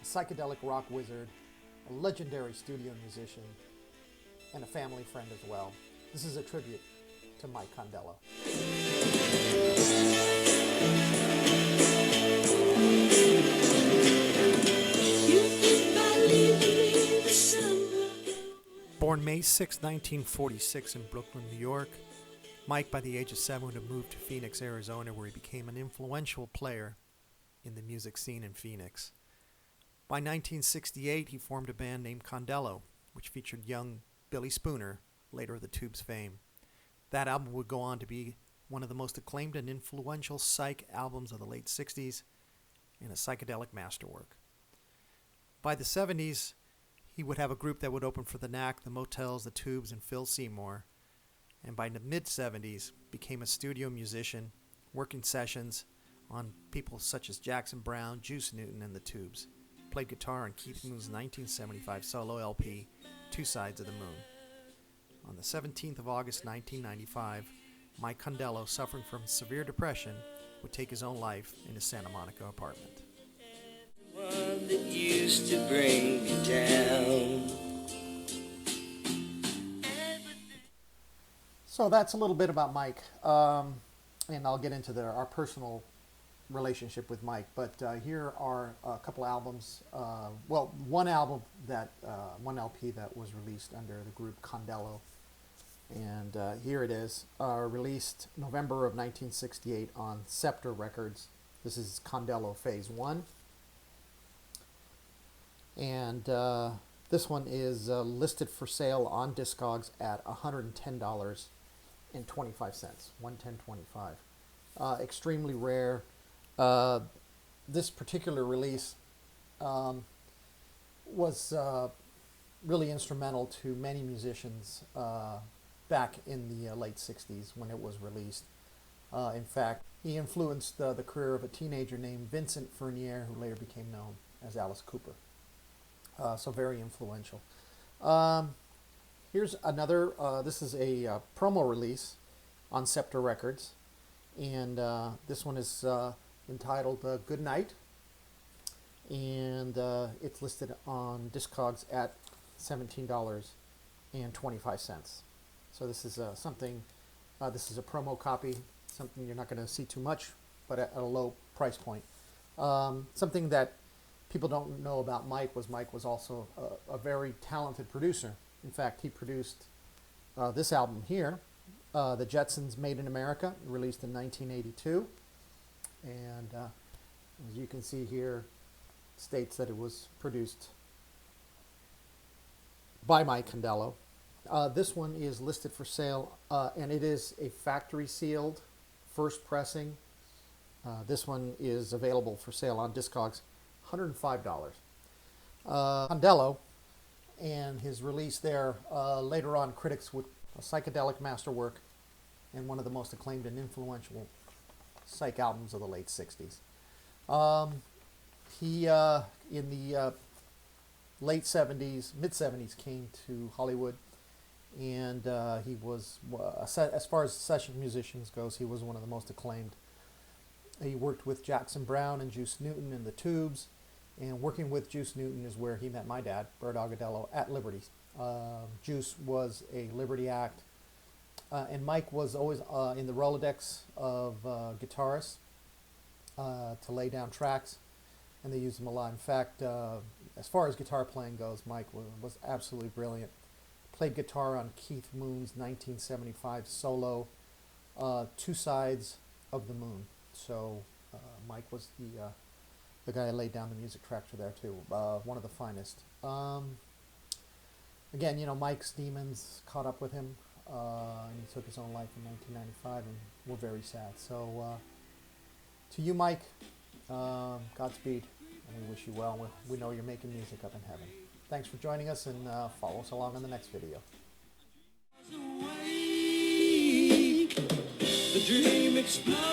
a psychedelic rock wizard, a legendary studio musician, and a family friend as well. This is a tribute to Mike Condello. Born May 6, 1946 in Brooklyn, New York, Mike, by the age of 7, would have moved to Phoenix, Arizona, where he became an influential player in the music scene in Phoenix. By 1968, he formed a band named Condello, which featured young Billy Spooner, later of the Tubes fame. That album would go on to be one of the most acclaimed and influential psych albums of the late 60s and a psychedelic masterwork. By the 70s, he would have a group that would open for the Knack, the Motels, the Tubes, and Phil Seymour. And by the mid-70s, became a studio musician, working sessions on people such as Jackson Browne, Juice Newton, and the Tubes. Played guitar on Keith Moon's 1975 solo LP, Two Sides of the Moon. On the 17th of August 1995, Mike Condello, suffering from severe depression, would take his own life in his Santa Monica apartment. One that used to bring me down. So that's a little bit about Mike, and I'll get into our personal relationship with Mike. But here are a couple albums. One album one LP that was released under the group Condello, and here it is, released November of 1968 on Scepter Records. This is Condello Phase 1. And this one is listed for sale on Discogs at $110.25, $110.25. Extremely rare. This particular release was really instrumental to many musicians back in the late 60s when it was released. In fact, he influenced the career of a teenager named Vincent Furnier, who later became known as Alice Cooper. So very influential. Here's another, this is a promo release on Scepter Records, and this one is entitled Good Night, and it's listed on Discogs at $17.25. So this is something, this is a promo copy, something you're not going to see too much, but at a low price point. Something that people don't know about Mike was also a very talented producer. In fact, he produced this album here, The Jetsons' Made in America, released in 1982. And as you can see here, states that it was produced by Mike Condello. This one is listed for sale, and it is a factory sealed first pressing. This one is available for sale on Discogs, $105. Condello and his release there, later on critics would a psychedelic masterwork and one of the most acclaimed and influential psych albums of the late 60s. He in the late 70s, mid 70s, came to Hollywood, and he was, as far as session musicians goes, he was one of the most acclaimed. He worked with Jackson Browne and Juice Newton in the Tubes, and working with Juice Newton is where he met my dad, Bert Agadello, at Liberty. Juice was a Liberty act, and Mike was always in the Rolodex of guitarists to lay down tracks, and they used him a lot. In fact, as far as guitar playing goes, Mike was absolutely brilliant. Played guitar on Keith Moon's 1975 solo, Two Sides of the Moon. So Mike was the guy who laid down the music tracks for there too. One of the finest. Again, you know, Mike's demons caught up with him, and he took his own life in 1995, and we're very sad. So to you, Mike, Godspeed, and we wish you well. We know you're making music up in heaven. Thanks for joining us, and follow us along in the next video. The dream explodes.